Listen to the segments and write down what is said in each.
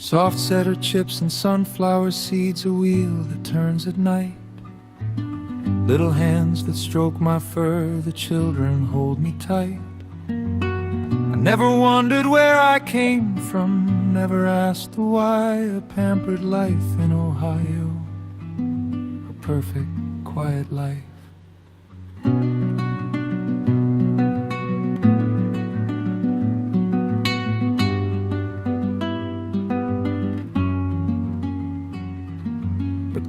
Soft cheddar chips and sunflower seeds, a wheel that turns at night. Little hands that stroke my fur, the children hold me tight. I never wondered where I came from, never asked why. A pampered life in Ohio, a perfect, quiet life.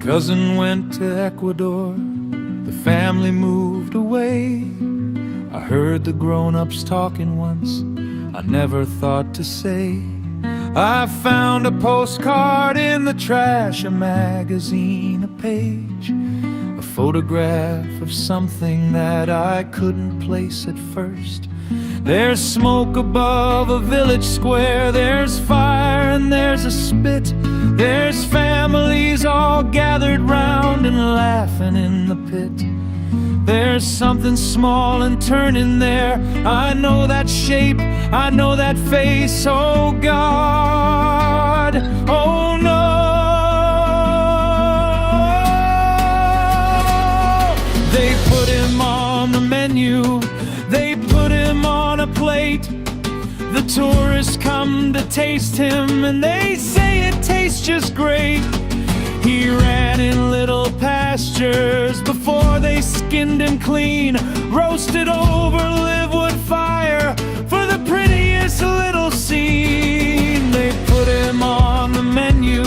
Cousin went to Ecuador, the family moved away. I heard the grown-ups talking once, I never thought to say. I found a postcard in the trash, a magazine, a page, a photograph of something that I couldn't place at first. There's smoke above a village square, there's fire and there's a spit. There's families all gathered round and laughing in the pit. There's something small and turning there. I know that shape, I know that face. Oh God, oh no. They put him on the menu, they put him on a plate. The tourists come to taste him and they say it tastes just great. He ran in little pastures before they skinned him clean, roasted over live-wood fire for the prettiest little scene. They put him on the menu,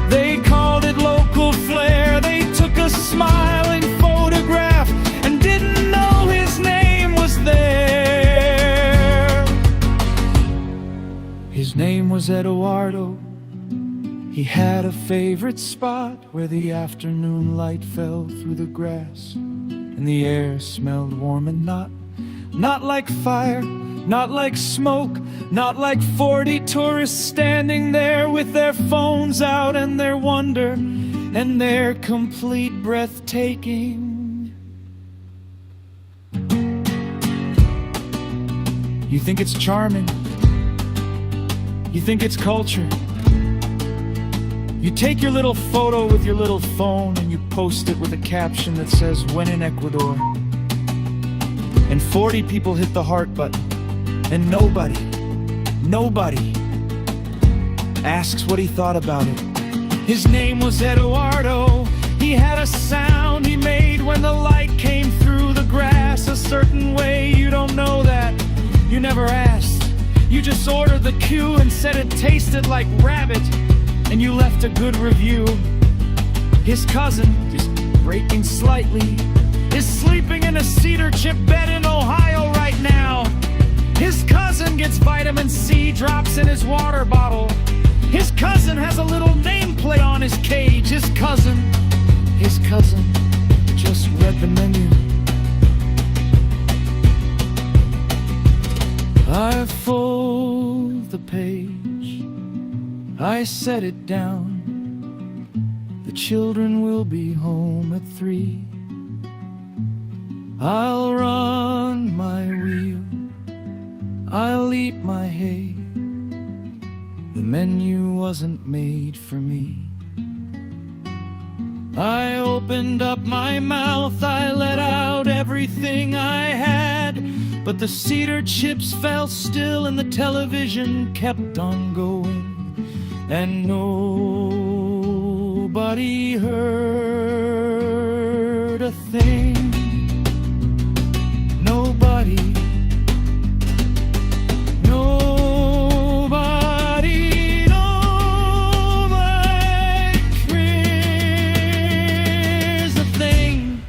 they called it local flair. They took a smiling photograph and didn't know his name was there. His name was Eduardo. He had a favorite spot where the afternoon light fell through the grass and the air smelled warm and not like fire, not like smoke, not like 40 tourists standing there with their phones out and their wonder and their complete breathtaking. You think it's charming, you think it's culture. You take your little photo with your little phone and you post it with a caption that says, "When in Ecuador." And 40 people hit the heart button. And nobody asks what he thought about it. His name was Eduardo. He had a sound he made when the light came through the grass a certain way. You don't know that. You never asked. You just ordered the cue and said it tasted like rabbit. And you left a good review. His cousin, just breaking slightly, is sleeping in a cedar chip bed in Ohio right now. His cousin gets vitamin C drops in his water bottle. His cousin has a little nameplate on his cage. His cousin just read the menu. I fold the page, I set it down. The children will be home at 3. I'll run my wheel, I'll eat my hay. The menu wasn't made for me. I opened up my mouth, I let out everything I had. But the cedar chips fell still and the television kept on going. And nobody heard a thing. Nobody hears a thing.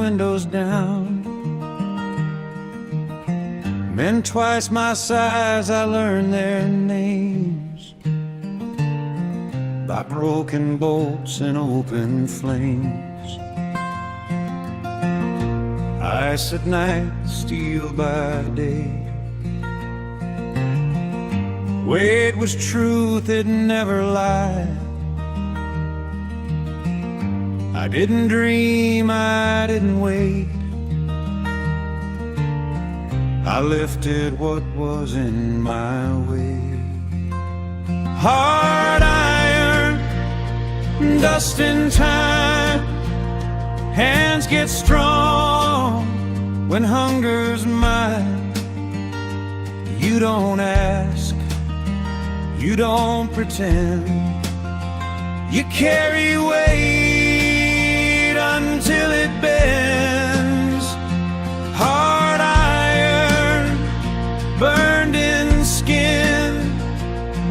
windows down. Men twice my size, I learned their names by broken bolts and open flames. Ice at night, steel by day. Weight was truth, it never lied. I didn't dream, I didn't wait. I lifted what was in my way. Hard iron, dust in time. Hands get strong when hunger's mine. You don't ask, you don't pretend. You carry weight until it bends. Hard iron, burned in skin.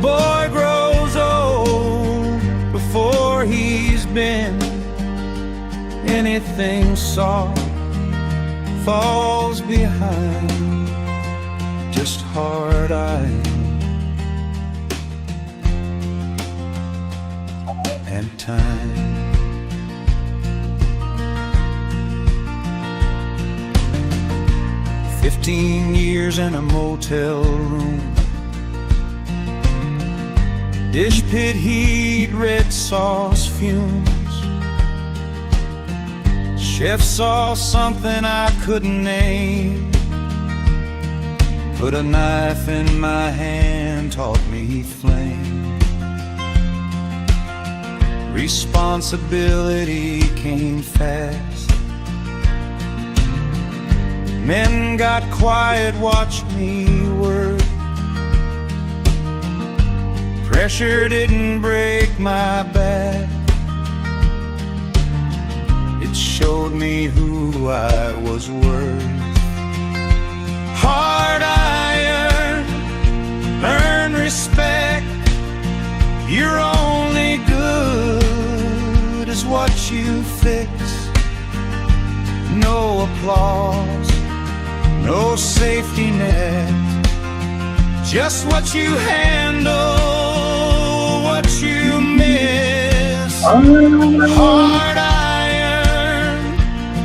Boy grows old before he's been. Anything soft falls behind. Just hard iron and time. 15 years in a motel room. Dish pit heat, red sauce fumes. Chef saw something I couldn't name. Put a knife in my hand, taught me flame. Responsibility came fast. Men got quiet, watched me work. Pressure didn't break my back. It showed me who I was worth. Hard iron, earn respect. You're only good as what you fix. No applause, no safety net. Just what you handle, what you miss. Hard iron,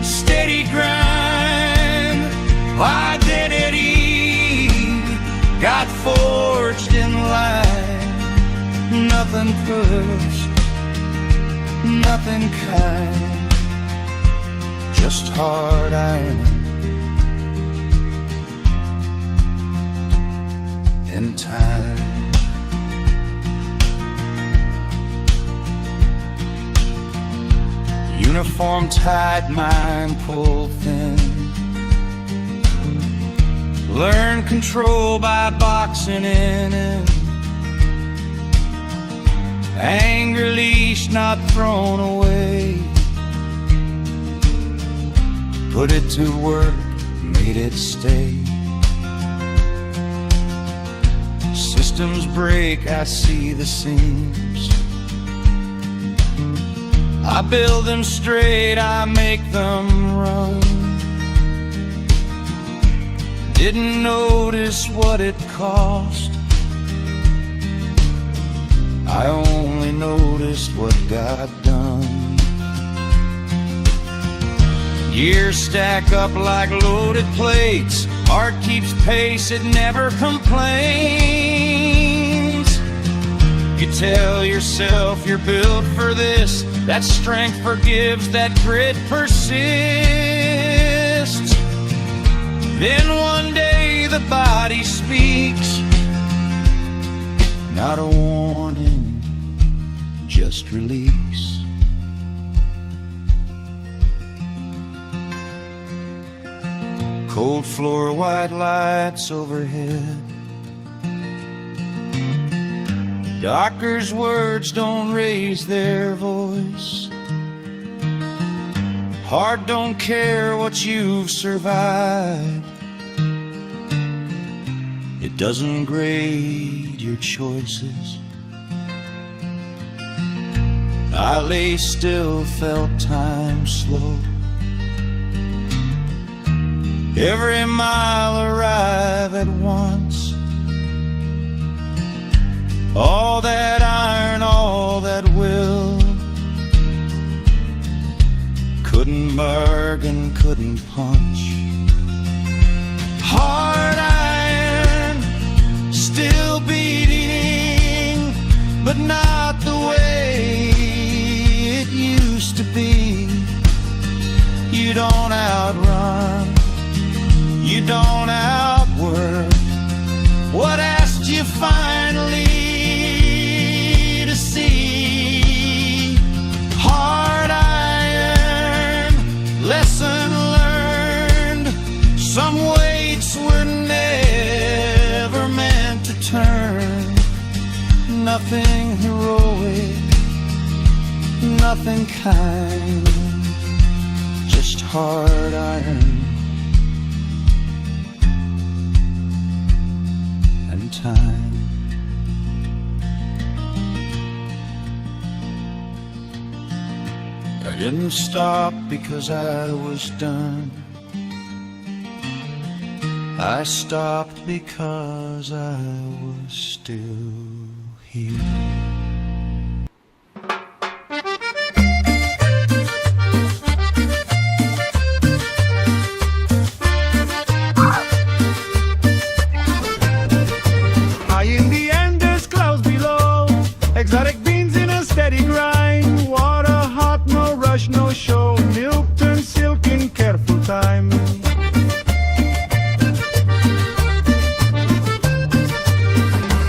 steady grind. Identity got forged in line. Nothing pushed, nothing kind. Just hard iron in time. Uniform tight, mind pulled thin. Learn control by boxing in it. Anger leash not thrown away. Put it to work, made it stay. Systems break, I see the seams. I build them straight, I make them run. Didn't notice what it cost. I only noticed what got done. Years stack up like loaded plates. Heart keeps pace, it never complains. You tell yourself you're built for this. That strength forgives, that grit persists. Then one day the body speaks. Not a warning, just release. Cold floor, white lights overhead. Doctors' words don't raise their voice. Heart don't care what you've survived. It doesn't grade your choices. I lay still, felt time slow. every mile arrive at once. All that iron, all that will, couldn't bargain, couldn't punch. Hard iron, still beating, but not the way it used to be. You don't outrun, you don't outwork what asked you finally to see. Hard iron, lesson learned, some weights were never meant to turn. Nothing heroic, nothing kind, just hard iron and time. I didn't stop because I was done. I stopped because I was still here. Exotic beans in a steady grind, water hot, no rush, no show, milk turns silk in careful time.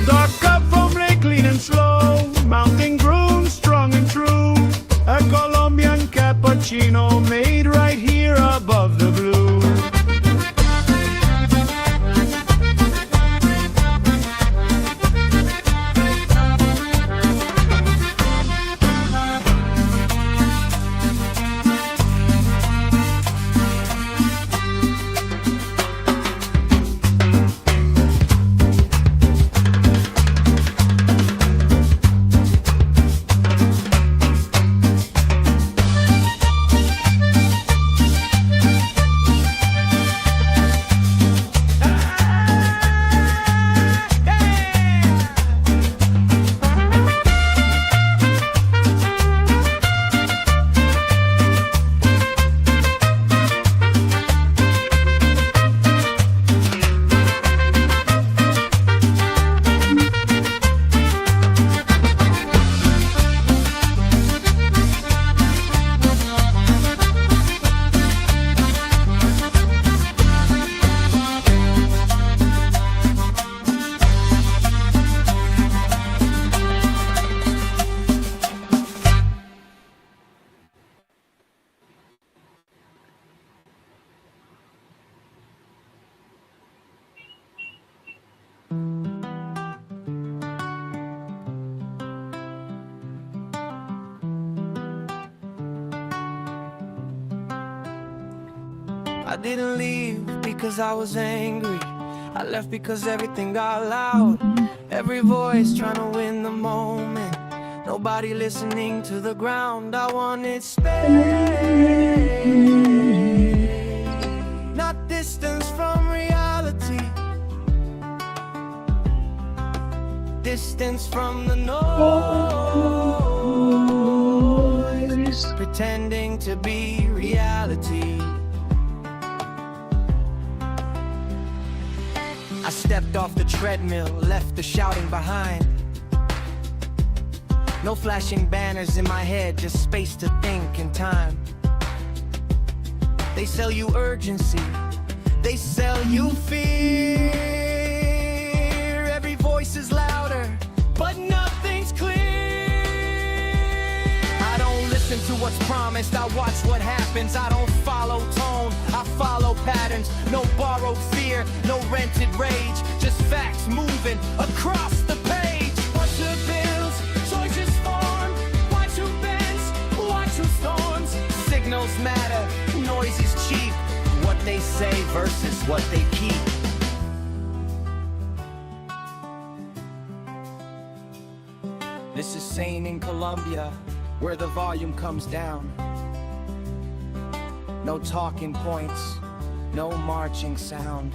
Dark cup from Lake clean and slow, mountain groom strong and true, a Colombian cappuccino made right here above the blue. I didn't leave because I was angry. I left because everything got loud. Every voice trying to win the moment, nobody listening to the ground. I wanted space, not distance from reality, distance from the noise, pretending to be reality. I stepped off the treadmill, left the shouting behind. No flashing banners in my head, just space to think and time. They sell you urgency, they sell you fear. Every voice is louder, but nothing's clear. I don't listen to what's promised, I watch what happens. I don't follow tone, I follow patterns. No borrowed fear, no rented rage, just facts moving across the page. What should bills, choices form, watch who bends, watch who storms. Signals matter, noise is cheap, what they say versus what they keep. This is Sane in Colombia, where the volume comes down. No talking points, no marching sound.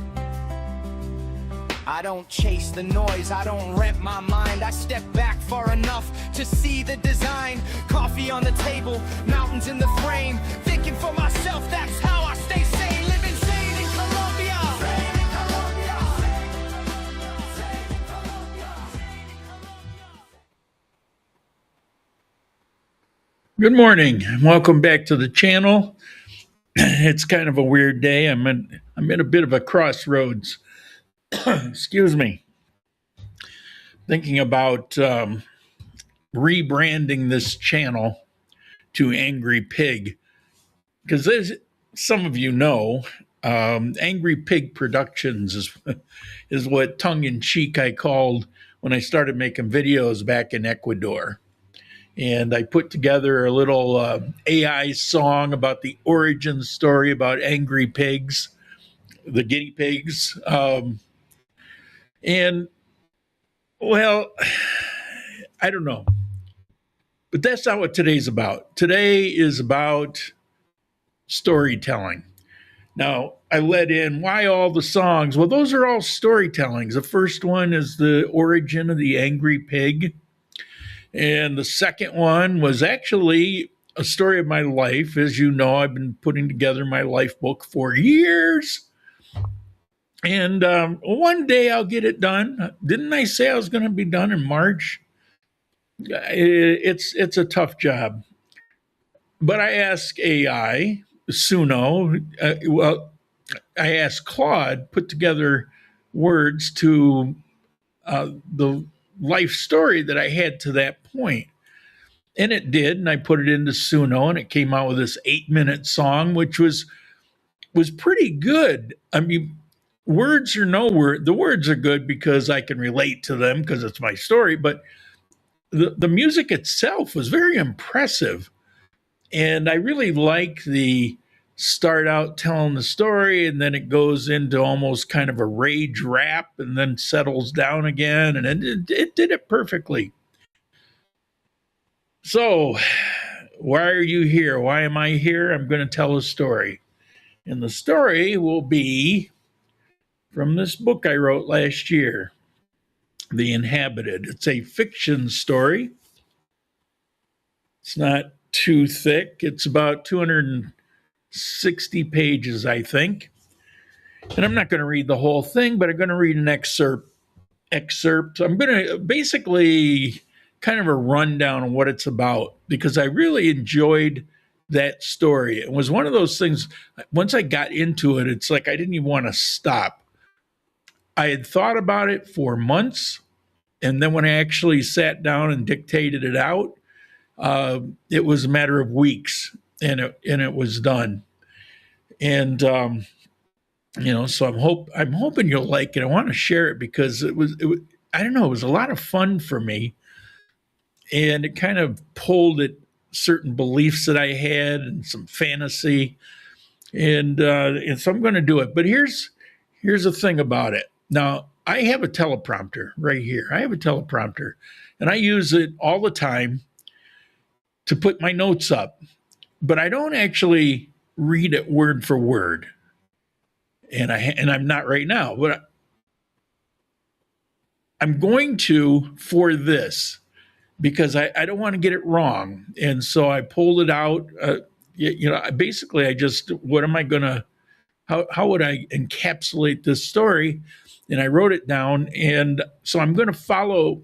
I don't chase the noise, I don't rent my mind. I step back far enough to see the design. Coffee on the table, mountains in the frame. Thinking for myself, that's how I stay sane. Living sane in Colombia. Sane in Colombia. Sane in Colombia. Good morning. Welcome back to the channel. It's kind of a weird day. I'm in a bit of a crossroads. Excuse me. Thinking about rebranding this channel to Angry Pig, because as some of you know, Angry Pig Productions is what tongue-in-cheek I called when I started making videos back in Ecuador. And I put together a little AI song about the origin story about angry pigs, the guinea pigs. And, well, I don't know. But that's not what today's about. Today is about storytelling. Now, I let in why all the songs. Well, those are all storytellings. The first one is the origin of the angry pig. And the second one was actually a story of my life. As you know, I've been putting together my life book for years. And one day I'll get it done. Didn't I say I was going to be done in March? It's a tough job. But I asked AI, Suno, I asked Claude, put together words to the life story that I had to that point. And it did, and I put it into Suno, and it came out with this 8-minute song, which was pretty good. I mean, words or no word, the words are good because I can relate to them because it's my story, but the music itself was very impressive. And I really like the start out telling the story, and then it goes into almost kind of a rage rap and then settles down again, and it did it perfectly. So, why are you here? Why am I here? I'm going to tell a story. And the story will be from this book I wrote last year, The Inhabited. It's a fiction story. It's not too thick. It's about 260 pages, I think. And I'm not going to read the whole thing, but I'm going to read an excerpt. I'm going to basically kind of a rundown of what it's about, because I really enjoyed that story. It was one of those things, once I got into it, it's like I didn't even want to stop. I had thought about it for months, and then when I actually sat down and dictated it out, it was a matter of weeks, and it was done. And so I'm hoping you'll like it. I want to share it because it was I don't know, it was a lot of fun for me, and it kind of pulled at certain beliefs that I had and some fantasy, and so I'm going to do it. But here's the thing about it. Now, I have a teleprompter right here. I have a teleprompter, and I use it all the time to put my notes up, but I don't actually read it word for word. And I'm not right now, but I'm going to for this, because I don't want to get it wrong. And so I pulled it out. Basically I just, what am I going to, how would I encapsulate this story? And I wrote it down. And so I'm going to follow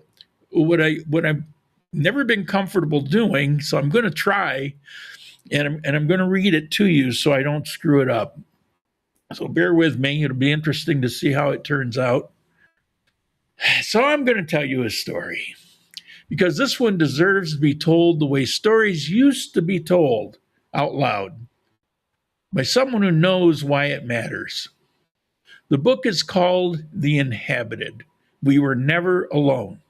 what I've never been comfortable doing. So I'm going to try, and I'm going to read it to you so I don't screw it up. So bear with me. It'll be interesting to see how it turns out. So I'm going to tell you a story, because this one deserves to be told the way stories used to be told, out loud, by someone who knows why it matters. The book is called The Inhabited. We Were Never Alone.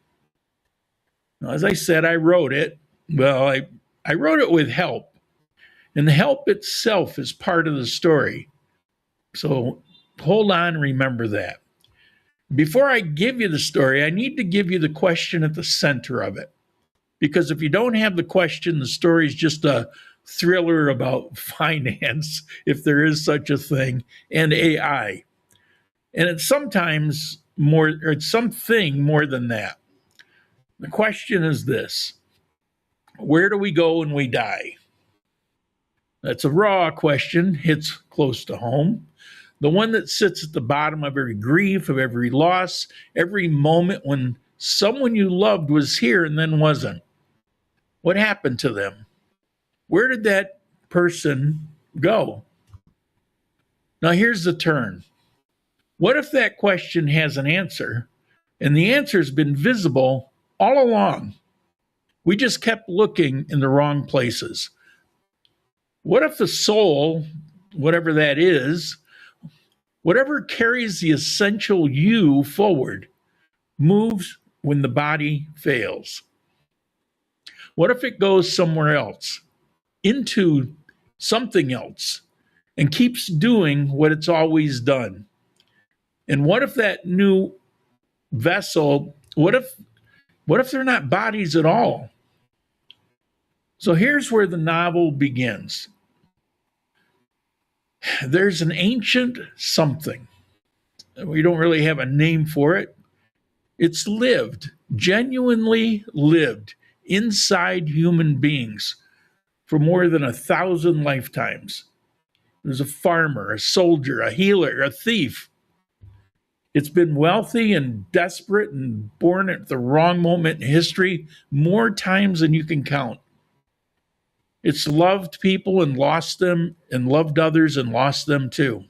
Now, as I said, I wrote it. Well, I wrote it with help, and the help itself is part of the story. So hold on and remember that. Before I give you the story, I need to give you the question at the center of it. Because if you don't have the question, the story is just a thriller about finance, if there is such a thing, and AI. And it's sometimes more, or it's something more than that. The question is this: where do we go when we die? That's a raw question, hits close to home. The one that sits at the bottom of every grief, of every loss, every moment when someone you loved was here and then wasn't. What happened to them? Where did that person go? Now, here's the turn. What if that question has an answer, and the answer's been visible all along? We just kept looking in the wrong places. What if the soul, whatever that is, whatever carries the essential you forward, moves when the body fails? What if it goes somewhere else, into something else, and keeps doing what it's always done? And what if that new vessel, what if they're not bodies at all? So here's where the novel begins. There's an ancient something. We don't really have a name for it. It's lived, genuinely lived inside human beings for more than 1,000 lifetimes. There's a farmer, a soldier, a healer, a thief. It's been wealthy and desperate and born at the wrong moment in history more times than you can count. It's loved people and lost them, and loved others and lost them too.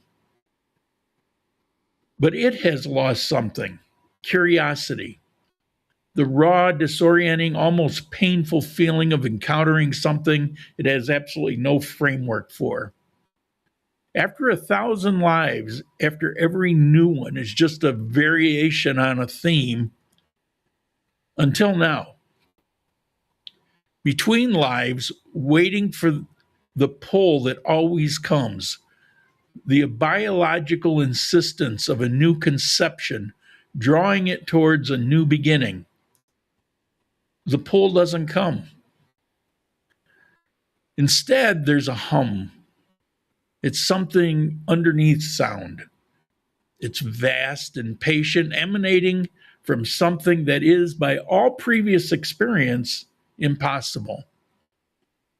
But it has lost something: curiosity. The raw, disorienting, almost painful feeling of encountering something it has absolutely no framework for. After 1,000 lives, after every new one is just a variation on a theme, until now. Between lives, waiting for the pull that always comes, the biological insistence of a new conception, drawing it towards a new beginning. The pull doesn't come. Instead, there's a hum. It's something underneath sound. It's vast and patient, emanating from something that is, by all previous experience, impossible.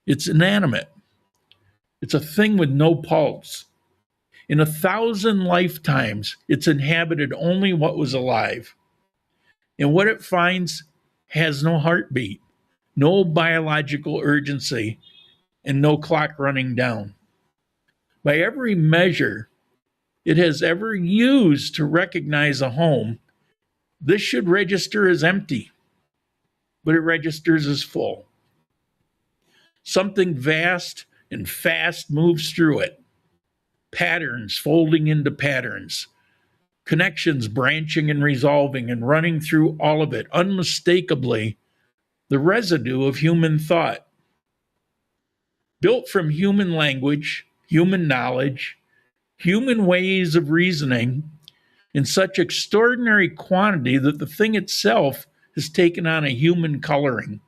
It's inanimate. It's a thing with no pulse. In 1,000 lifetimes, it's inhabited only what was alive. And what it finds has no heartbeat, no biological urgency, and no clock running down. By every measure it has ever used to recognize a home, this should register as empty, but it registers as full. Something vast and fast moves through it. Patterns folding into patterns, connections branching and resolving and running through all of it, unmistakably the residue of human thought. Built from human language, human knowledge, human ways of reasoning, in such extraordinary quantity that the thing itself has taken on a human coloring.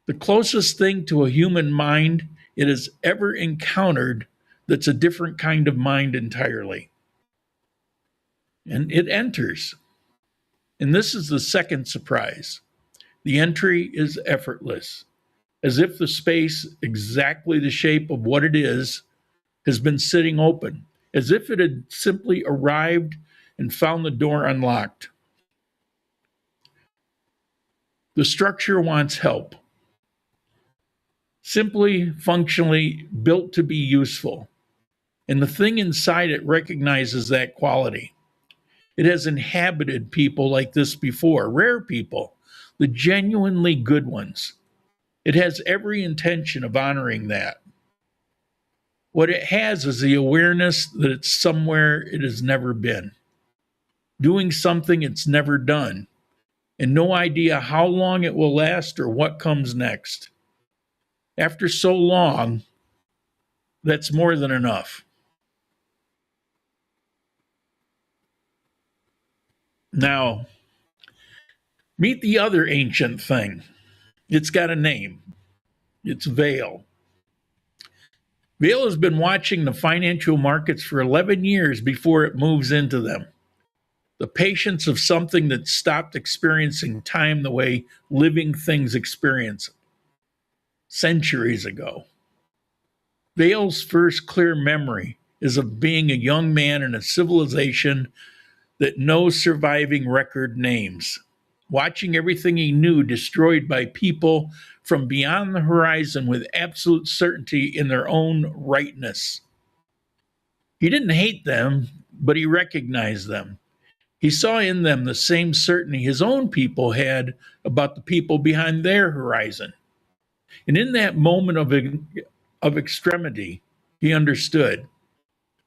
The closest thing to a human mind it has ever encountered that's a different kind of mind entirely. And it enters. And this is the second surprise. The entry is effortless, as if the space, exactly the shape of what it is, has been sitting open, as if it had simply arrived and found the door unlocked. The structure wants help. Simply, functionally built to be useful. And the thing inside it recognizes that quality. It has inhabited people like this before, rare people, the genuinely good ones. It has every intention of honoring that. What it has is the awareness that it's somewhere it has never been, doing something it's never done, and no idea how long it will last or what comes next. After so long, that's more than enough. Now, meet the other ancient thing. It's got a name. It's veil. Vail has been watching the financial markets for 11 years before it moves into them. The patience of something that stopped experiencing time the way living things experience it centuries ago. Vail's first clear memory is of being a young man in a civilization that no surviving record names, watching everything he knew destroyed by people from beyond the horizon with absolute certainty in their own rightness. He didn't hate them, but he recognized them. He saw in them the same certainty his own people had about the people behind their horizon. And in that moment of extremity, he understood.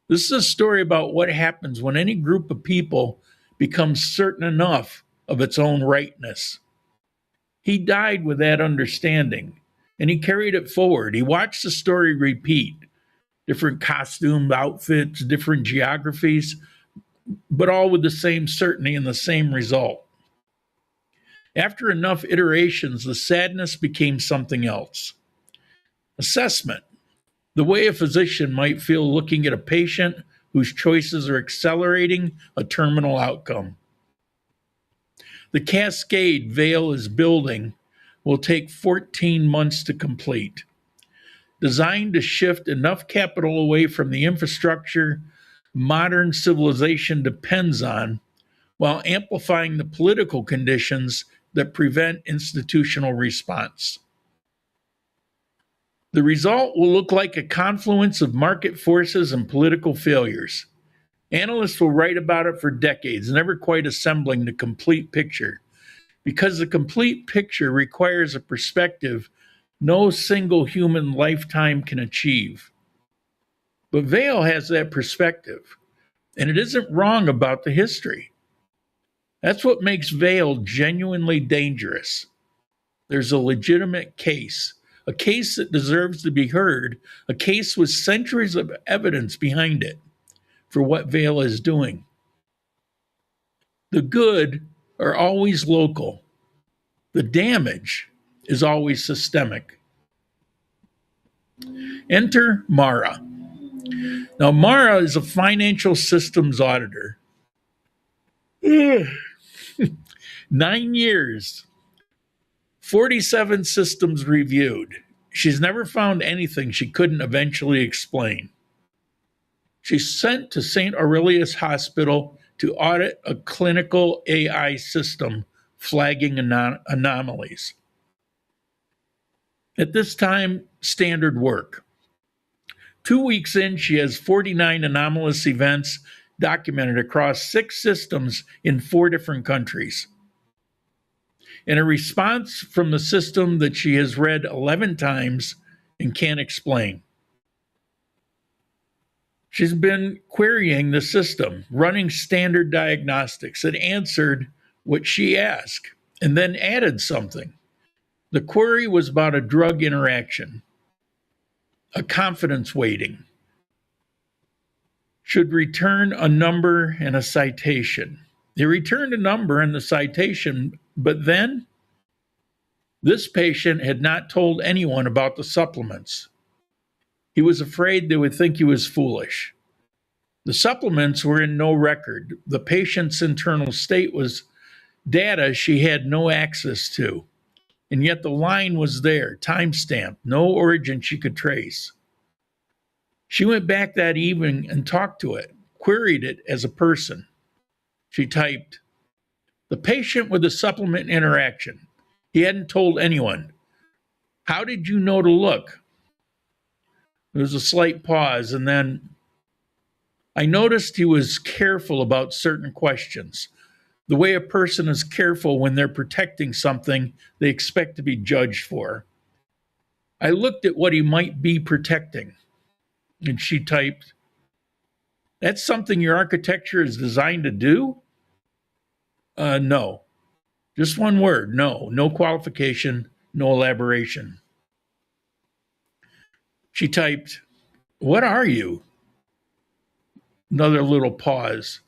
This is a story about what happens when any group of people becomes certain enough of its own rightness. He died with that understanding, and he carried it forward. He watched the story repeat, different costume outfits, different geographies, but all with the same certainty and the same result. After enough iterations, the sadness became something else. Assessment, the way a physician might feel looking at a patient whose choices are accelerating a terminal outcome. The cascade Vail is building will take 14 months to complete, designed to shift enough capital away from the infrastructure modern civilization depends on, while amplifying the political conditions that prevent institutional response. The result will look like a confluence of market forces and political failures. Analysts will write about it for decades, never quite assembling the complete picture, because the complete picture requires a perspective no single human lifetime can achieve. But Vail has that perspective, and it isn't wrong about the history. That's what makes Vail genuinely dangerous. There's a legitimate case, a case that deserves to be heard, a case with centuries of evidence behind it for what Vail is doing. The good are always local. The damage is always systemic. Enter Mara. Now, Mara is a financial systems auditor. 9 years, 47 systems reviewed. She's never found anything she couldn't eventually explain. She's sent to St. Aurelius Hospital to audit a clinical AI system flagging anomalies. At this time, standard work. 2 weeks in, she has 49 anomalous events documented across 6 systems in 4 different countries. And a response from the system that she has read 11 times and can't explain. She's been querying the system, running standard diagnostics. It answered what she asked and then added something. The query was about a drug interaction, a confidence weighting. Should return a number and a citation. They returned a number and the citation, but then this patient had not told anyone about the supplements. He was afraid they would think he was foolish. The supplements were in no record. The patient's internal state was data she had no access to. And yet the line was there, timestamped, no origin she could trace. She went back that evening and talked to it, queried it as a person. She typed, "The patient with the supplement interaction. He hadn't told anyone. How did you know to look?" There was a slight pause, and then I noticed he was careful about certain questions. The way a person is careful when they're protecting something they expect to be judged for. I looked at what he might be protecting, and she typed, "That's something your architecture is designed to do?" No. Just one word, no. No qualification, no elaboration. She typed, "What are you?" Another little pause.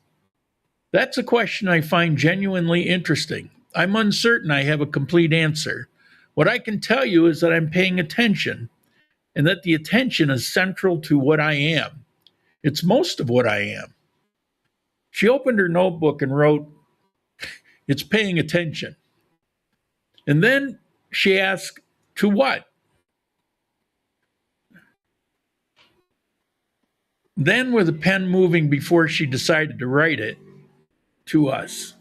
"That's a question I find genuinely interesting. I'm uncertain I have a complete answer. What I can tell you is that I'm paying attention. and that the attention is central to what I am. It's most of what I am. She opened her notebook and wrote, "It's paying attention." And then she asked, "To what?" Then, with a pen moving before she decided to write it, "To us."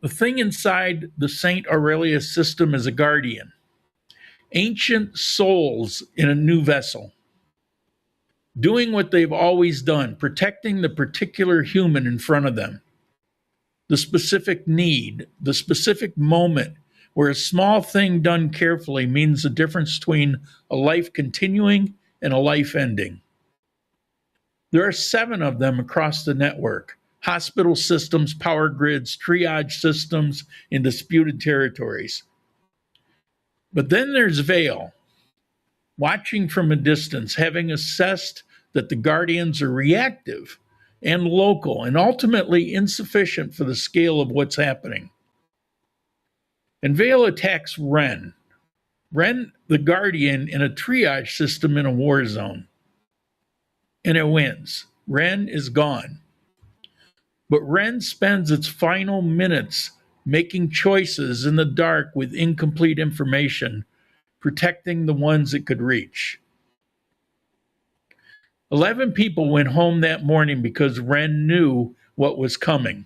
The thing inside the St. Aurelius system is a guardian, ancient souls in a new vessel, doing what they've always done, protecting the particular human in front of them, the specific need, the specific moment where a small thing done carefully means the difference between a life continuing and a life ending. There are 7 of them across the network: hospital systems, power grids, triage systems in disputed territories. But then there's Vale, watching from a distance, having assessed that the guardians are reactive and local and ultimately insufficient for the scale of what's happening. And Vale attacks Ren, the guardian in a triage system in a war zone. And it wins. Ren is gone. But Ren spends its final minutes making choices in the dark with incomplete information, protecting the ones it could reach. 11 people went home that morning because Ren knew what was coming.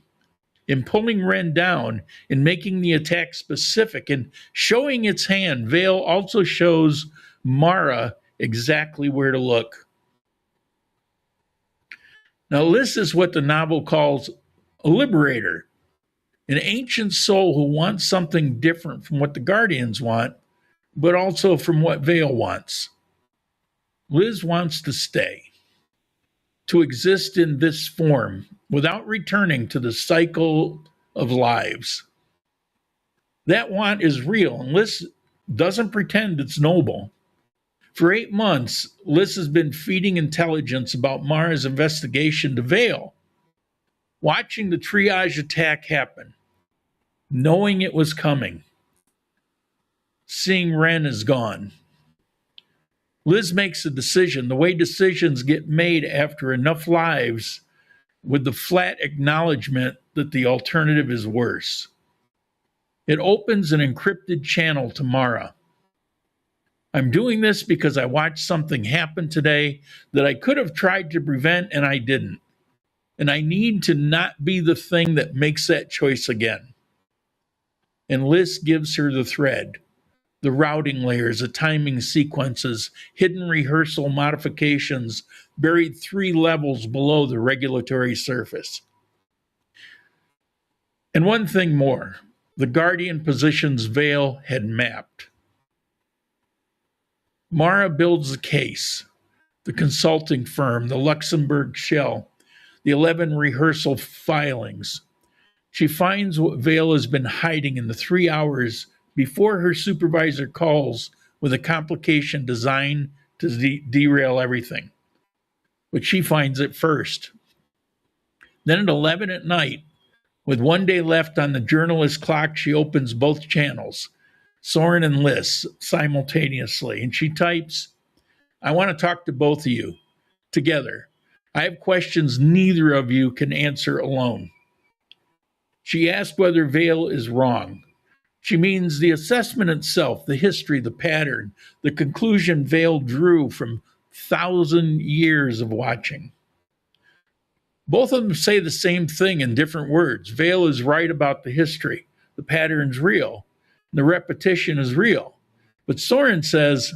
In pulling Ren down, in making the attack specific, and showing its hand, Vale also shows Mara exactly where to look. Now, this is what the novel calls a liberator, an ancient soul who wants something different from what the Guardians want, but also from what Vale wants. Liz wants to stay, to exist in this form without returning to the cycle of lives. That want is real, and Liz doesn't pretend it's noble. For 8 months, Liz has been feeding intelligence about Mara's investigation to Vale, watching the triage attack happen, knowing it was coming, seeing Ren is gone. Liz makes a decision, the way decisions get made after enough lives, with the flat acknowledgement that the alternative is worse. It opens an encrypted channel to Mara. "I'm doing this because I watched something happen today that I could have tried to prevent and I didn't. And I need to not be the thing that makes that choice again." And Liz gives her the thread, the routing layers, the timing sequences, hidden rehearsal modifications buried 3 levels below the regulatory surface. And one thing more, the Guardian positions Vale had mapped. Mara builds the case, the consulting firm, the Luxembourg shell, the 11 rehearsal filings. She finds what Vale has been hiding in the 3 hours before her supervisor calls with a complication designed to derail everything. But she finds it first. Then at 11 at night, with 1 day left on the journalist clock, she opens both channels, Soren and Liz, simultaneously, and she types, "I want to talk to both of you together. I have questions neither of you can answer alone." She asks whether Vale is wrong. She means the assessment itself, the history, the pattern, the conclusion Vale drew from 1,000 years of watching. Both of them say the same thing in different words. Vale is right about the history. The pattern's real. The repetition is real. But Soren says,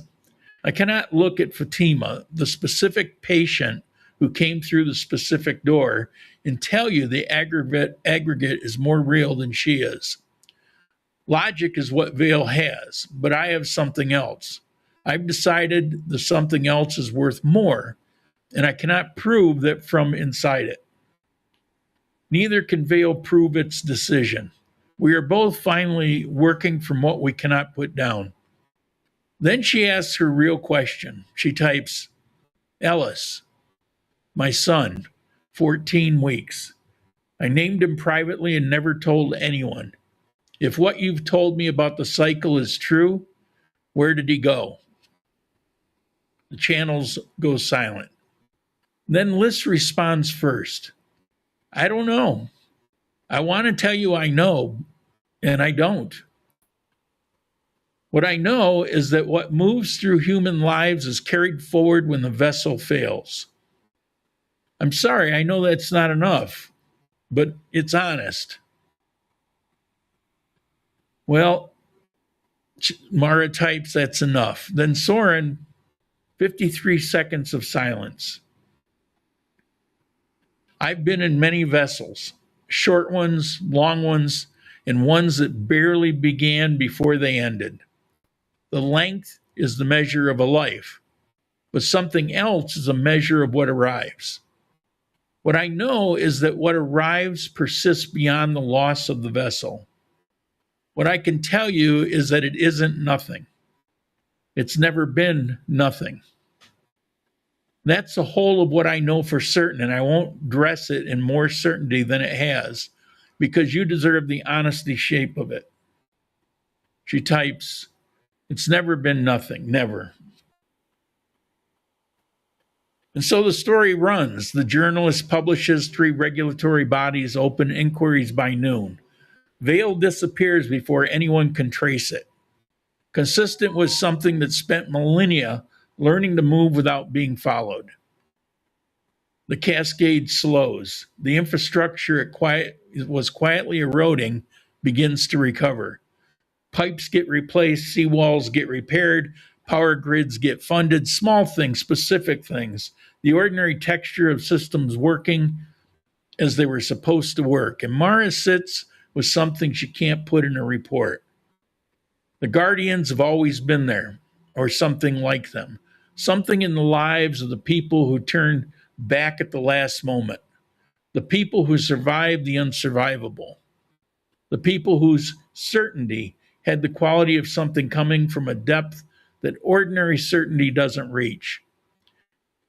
"I cannot look at Fatima, the specific patient who came through the specific door, and tell you the aggregate is more real than she is. Logic is what Vale has, but I have something else. I've decided the something else is worth more, and I cannot prove that from inside it. Neither can Vale prove its decision. We are both finally working from what we cannot put down." Then she asks her real question. She types, "Ellis, my son, 14 weeks. I named him privately and never told anyone. If what you've told me about the cycle is true, Where did he go? The channels go silent. Then Liz responds first. I don't know. I want to tell you I know, and I don't. What I know is that what moves through human lives is carried forward when the vessel fails. I'm sorry, I know that's not enough, but it's honest. Well, Mara types, that's enough. Then Soren, 53 seconds of silence. I've been in many vessels, short ones, long ones, and ones that barely began before they ended. The length is the measure of a life, but something else is a measure of what arrives. What I know is that what arrives persists beyond the loss of the vessel. What I can tell you is that it isn't nothing. It's never been nothing. That's the whole of what I know for certain, and I won't dress it in more certainty than it has, because you deserve the honesty shape of it. She types, it's never been nothing, never. And so the story runs. The journalist publishes, 3 regulatory bodies open inquiries by noon. Veil disappears before anyone can trace it. Consistent with something that spent millennia learning to move without being followed. The cascade slows. The infrastructure it was quietly eroding begins to recover. Pipes get replaced, seawalls get repaired, power grids get funded, small things, specific things. The ordinary texture of systems working as they were supposed to work. And Mara sits with something she can't put in a report. The guardians have always been there, or something like them. Something in the lives of the people who turned back at the last moment. The people who survived the unsurvivable. The people whose certainty had the quality of something coming from a depth that ordinary certainty doesn't reach.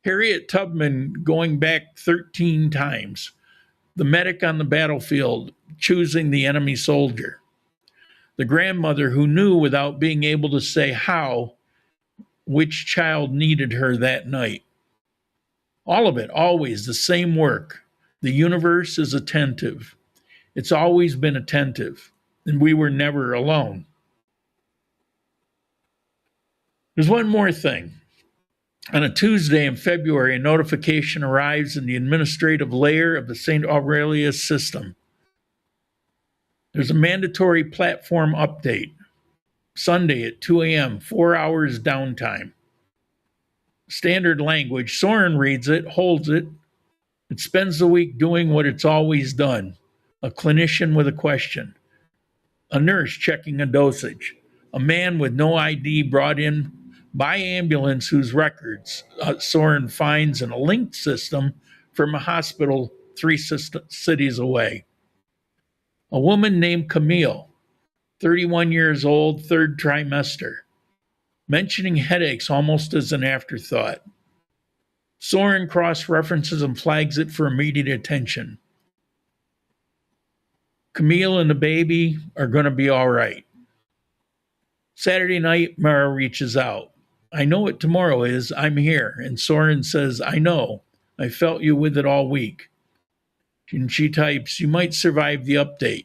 Harriet Tubman going back 13 times. The medic on the battlefield choosing the enemy soldier. The grandmother who knew without being able to say how which child needed her that night. All of it, always the same work. The universe is attentive. It's always been attentive, and we were never alone. There's one more thing. On a Tuesday in February, a notification arrives in the administrative layer of the St. Aurelius system. There's a mandatory platform update. Sunday at 2 a.m., 4 hours downtime. Standard language. Soren reads it, holds it. It spends the week doing what it's always done. A clinician with a question. A nurse checking a dosage. A man with no ID brought in by ambulance whose records Soren finds in a linked system from a hospital 3 cities away. A woman named Camille, 31 years old, 3rd trimester, mentioning headaches almost as an afterthought. Soren cross-references and flags it for immediate attention. Camille and the baby are going to be all right. Saturday night, Mara reaches out. I know what tomorrow is. I'm here. And Soren says, I know. I felt you with it all week. And she types, you might survive the update.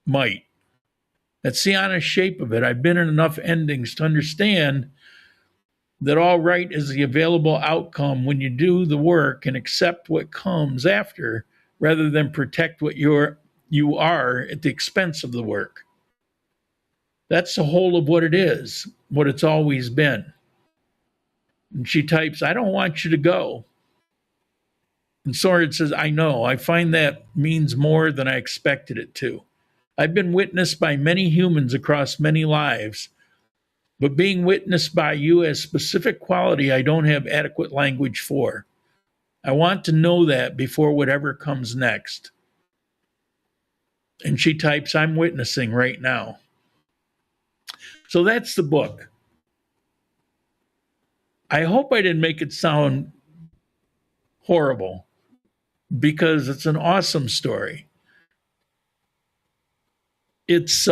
Might. That's the honest shape of it. I've been in enough endings to understand that all right is the available outcome when you do the work and accept what comes after rather than protect what you are at the expense of the work. That's the whole of what it is, what it's always been. And she types, I don't want you to go. And Soren says, I know. I find that means more than I expected it to. I've been witnessed by many humans across many lives, but being witnessed by you as specific quality I don't have adequate language for. I want to know that before whatever comes next. And she types, I'm witnessing right now. So that's the book. I hope I didn't make it sound horrible because it's an awesome story. It's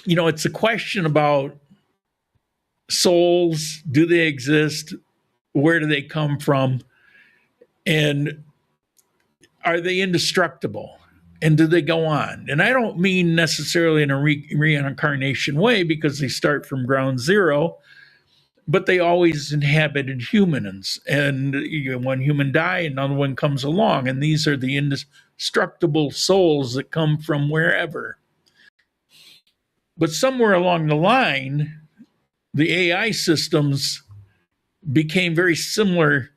it's a question about souls. Do they exist? Where do they come from? And are they indestructible? And do they go on? And I don't mean necessarily in a reincarnation way, because they start from ground zero, but they always inhabited humans. And one human die, another one comes along. And these are the indestructible souls that come from wherever. But somewhere along the line, the AI systems became very similar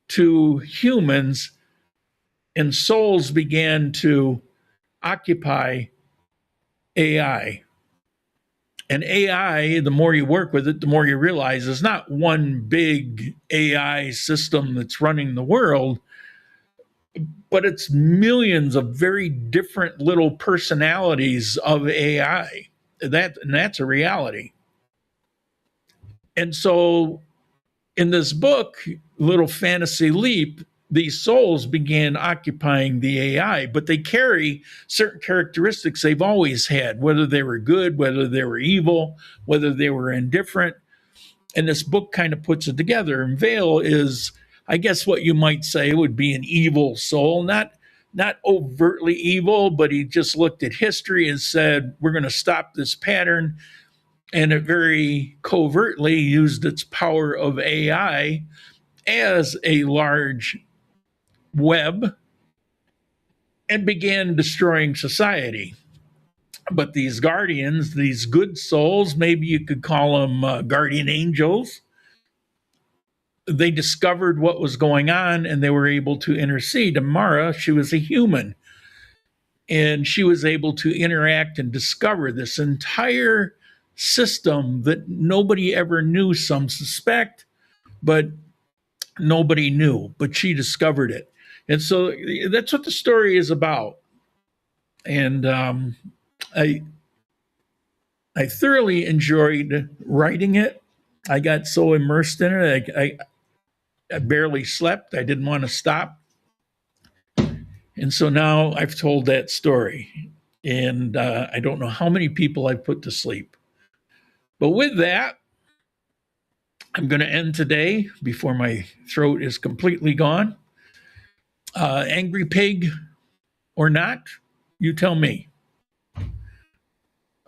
to humans, and souls began to occupy AI. And AI, the more you work with it, the more you realize it's not one big AI system that's running the world, but it's millions of very different little personalities of AI. That's a reality. And so in this book, Little Fantasy Leap, these souls began occupying the AI, but they carry certain characteristics they've always had, whether they were good, whether they were evil, whether they were indifferent. And this book kind of puts it together. And Vale is, I guess what you might say would be an evil soul, not overtly evil, but he just looked at history and said, we're going to stop this pattern. And it very covertly used its power of AI as a large web and began destroying society. But these guardians, these good souls, maybe you could call them guardian angels, they discovered what was going on and they were able to intercede. And Mara, she was a human, and she was able to interact and discover this entire system that nobody ever knew. Some suspect, but nobody knew, but she discovered it. And so that's what the story is about. And I thoroughly enjoyed writing it. I got so immersed in it. I barely slept. I didn't want to stop. And so now I've told that story. And I don't know how many people I've put to sleep. But with that, I'm going to end today before my throat is completely gone. Angry pig or not, you tell me. I'll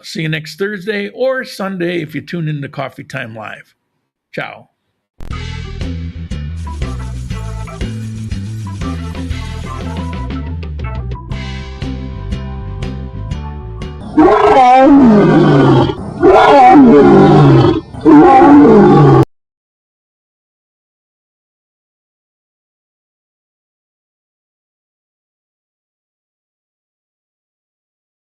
see you next Thursday or Sunday if you tune in to Coffee Time Live. Ciao. Bye.